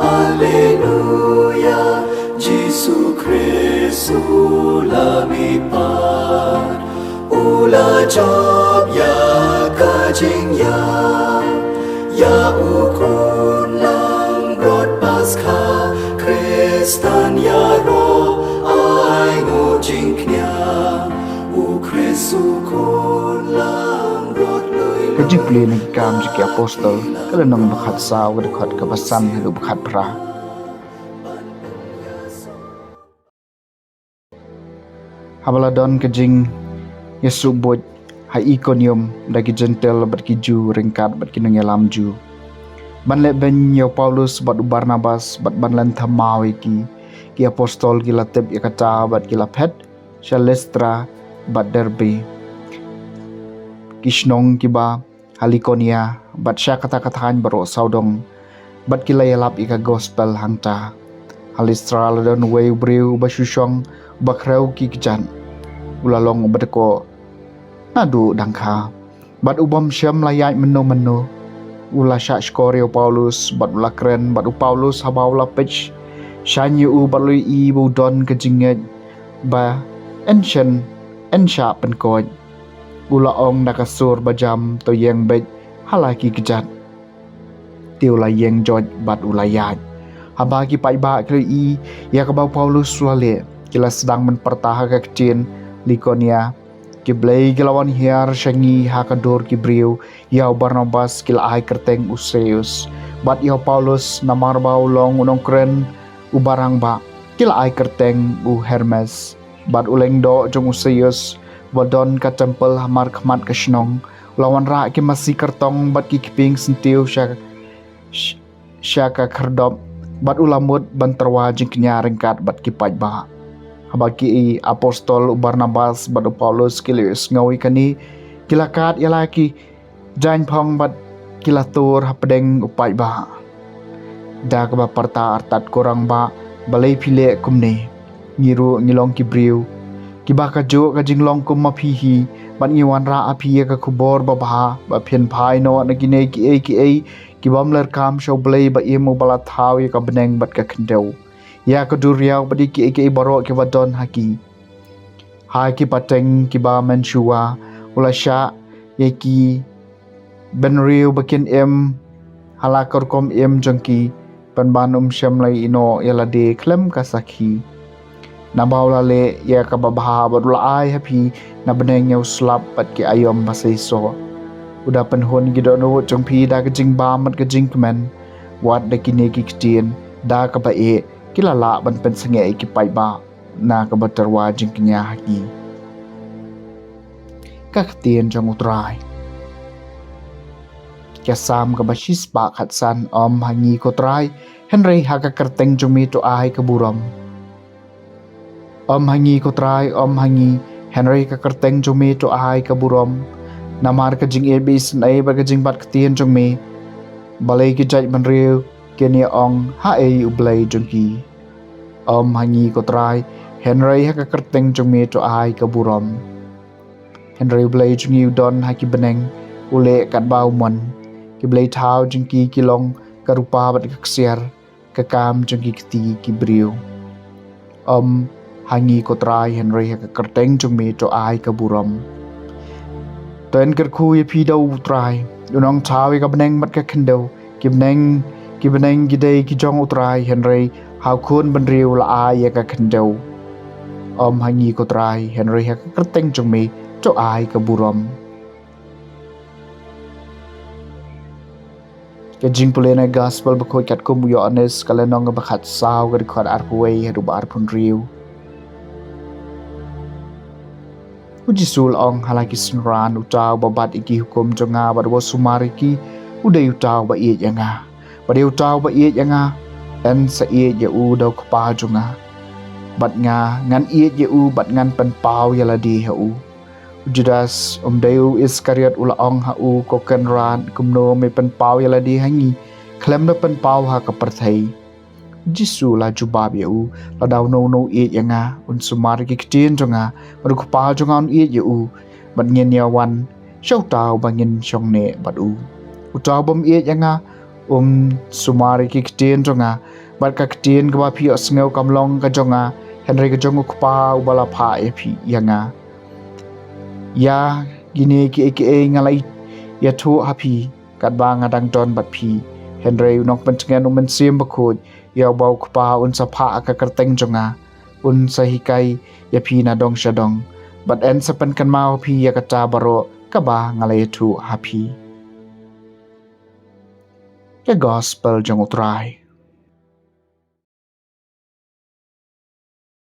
Alleluia, Jesu Christu lamipat, ula job ya kajing ya ukun lang brod Paskah, Kristan ya ro ai ngujing knya, u Kristu kun lang brod lui. Kajik pli ni kam jiki apostol kala nang bakhat saw kada khat kabasan hidu bakhat pra. Habaladon kajing Yesu boj hai Iconium dagi gentle bat ki ju ringkat bat ki nangyalam ju. Ban le ben yo Paulus bat Barnabas bat ban lan thamawi ki apostol ki latep ya kata bat ki laphet Shalestra bat Derbe. Kishnong kiba Halikonia bat sya kata-kataan baro saudong bat ki layalap ika gospel hangta. Halistra ladon wei breu basusyong bakreu ki kijan ulalong badeko nadu dangka bat ubam syam layai meno ula syak skorio Paulus bat ula keren bat Paulus habaula pech syanyu bat lui i budon kejinget ba ensya penkoj ula ong nakasur bajam to yang bej halaki kejat tiu la yang joj bat ulayat habagi pai ba kli ya kabau Paulus sulale kila sedang menpertahankan kecin Likonia kiblay kilawan hiar syangi hakador kibriu yau Barnabas kila ai kerteng Useus bat yau Paulus namar baulong unong keren ubarang ba kila ai kerteng u Hermes bat uleng do jong Useus wadon ka tempel hamar khmat kasnong lawan ra ki masih kertong bat ki kiping sentiu syaka kerdop bat ulamut banterwa jingknya ringkat bat ki paj ba habaki apostol Barnabas bat Paulus kilius ngawi kani kilakat yalaki jan phong bat kilatur hapdeng upai ba da ka parta artat korang ba balai phile kumne ngiru ngilong kibriu kibaka jo ka jinglong kum mapihi ban ngiwan ra api ka kubor ba ba phian phai no nagine ki kibam ler kam show blai ba imo bala thawi ka beneng bat ka khendeu ya keduriau badi ki baro ki wadon haki pateng ki ba menshua ula sya ki benriu bakin halakor kom jengki panbanum syamlai ino yalade klem kasaki nabaula le ya ka babha badula ai happy na beneng yau slap pat ki ayom basaiso udah penhun gidono jengpi da kejing ba mat kejing kemen wat da kini ki kitien da ka ba kilala ban pen senge ki pai ba na ka baterwa jingknya haki kakhtien jong utrai kya sam ka bashis ba khatsan hangi ko trai Henry haka kerteng jumi to ai ka buram hangi ko trai hangi Henry ka kerteng jumi to ai ka buram namar ka jing ebis nai ba ka jing bat ktien jong me balai ki jaj ban riu kenia ong hae ublai jongki hangi ko trai Henry haka kerteng jongme to ai ka burom Henry blai jongi udon haki beneng ule kat bau mon ki blai thau jongki kilong karupa bat kaksiar kakam jongki kti ki briu hangi ko trai Henry haka kerteng jongme to ai ka burom ten kerkhu ye phi dau trai unong thawi ka beneng mat ka khendau ki beneng gidei ki jong utrai Henry hau khun benriu la ai ka khendau hangi ko trai Henry ha kerteng jongme to ai ka burom ke jing pulena gospel bakoi kat kum yo anes kala nong bakhat saw ga khot arpuei hadu bar pun riu ujisul ong halaki sunran utaw babat iki hukum jonga badwa sumariki udai utaw ba ie yanga badeu utaw ba ie yanga en sa ie ye u daw kpa jonga bat nga ngan ie ye u bat ngan pen pau yala di ha u Judas deu Iskariot ula ong ha u ko ken ran kumno me pen pau yala di hangi klem na pen pau ha ka perthai Jisu la jubab ye u la daw no ie yanga un sumar ki ktin jonga ru kpa jonga un ie ye u bat ngin yawan shau taw bangin shong ne bat u utaw bom ie yanga sumari ki ktien jonga bat ka ktien ka phi osngeu kamlong ka jonga Henry ka jong ukpa ubala pha e phi yanga ya gini ki eke ngalai ya thu hapi kat ba ngadang don bat phi Henry unok pencengan umen sim bakut ya bau ukpa un sapha ka kerteng jonga un sahikai ya phi na dong shadong bat en sapan kan mau phi ya kata baro ka ba ngalai thu hapi ke gospel jong utrai